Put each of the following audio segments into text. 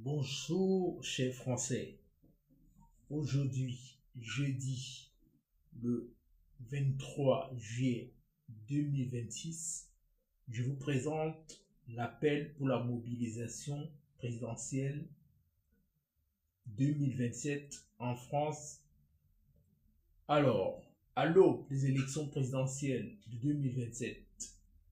Bonjour, chers Français. Aujourd'hui, jeudi, le 23 juillet 2026, je vous présente l'appel pour la mobilisation présidentielle 2027 en France. Alors, à l'aube des élections présidentielles de 2027,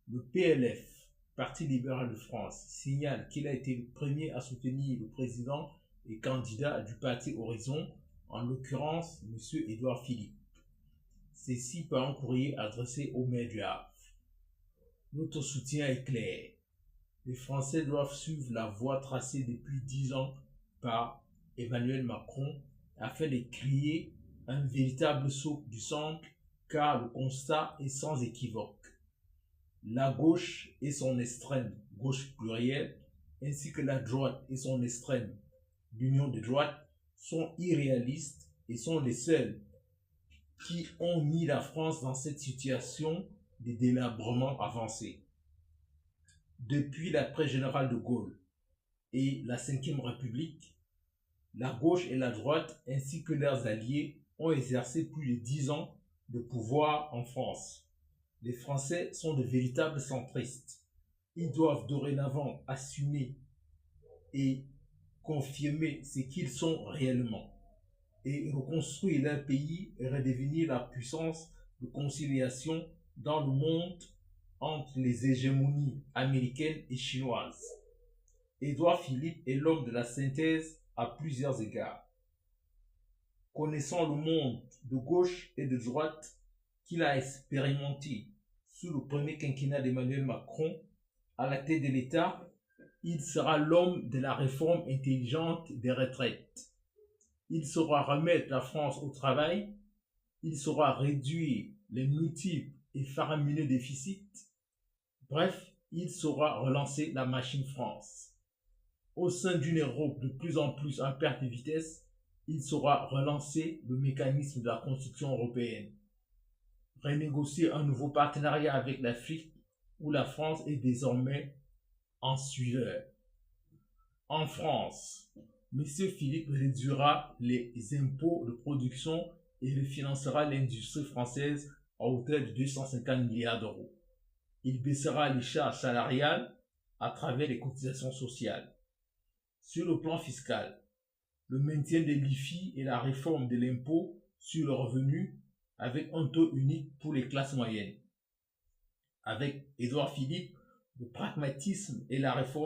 le PLF, Parti libéral de France, signale qu'il a été le premier à soutenir le président et candidat du parti Horizon, en l'occurrence M. Édouard Philippe. Ceci par un courrier adressé au maire du Havre. Notre soutien est clair. Les Français doivent suivre la voie tracée depuis 10 ans par Emmanuel Macron afin de créer un véritable saut du centre, car le constat est sans équivoque. La gauche et son extrême, gauche plurielle, ainsi que la droite et son extrême, l'union de droite, sont irréalistes et sont les seuls qui ont mis la France dans cette situation de délabrement avancé. Depuis l'après-général de Gaulle et la Ve République, la gauche et la droite, ainsi que leurs alliés, ont exercé plus de 10 ans de pouvoir en France. Les Français sont de véritables centristes. Ils doivent dorénavant assumer et confirmer ce qu'ils sont réellement et reconstruire leur pays et redevenir la puissance de conciliation dans le monde entre les hégémonies américaines et chinoises. Édouard Philippe est l'homme de la synthèse à plusieurs égards. Connaissant le monde de gauche et de droite qu'il a expérimenté sous le premier quinquennat d'Emmanuel Macron à la tête de l'État, il sera l'homme de la réforme intelligente des retraites. Il saura remettre la France au travail, il saura réduire les multiples et faramineux déficits. Bref, il saura relancer la machine France. Au sein d'une Europe de plus en plus en perte de vitesse, il saura relancer le mécanisme de la construction européenne, renégocier un nouveau partenariat avec l'Afrique où la France est désormais en suiveur. En France, M. Philippe réduira les impôts de production et refinancera l'industrie française à hauteur de 250 milliards d'euros. Il baissera les charges salariales à travers les cotisations sociales. Sur le plan fiscal, le maintien de l'IFI et la réforme de l'impôt sur le revenu avec un taux unique pour les classes moyennes. Avec Édouard Philippe, le pragmatisme et la réforme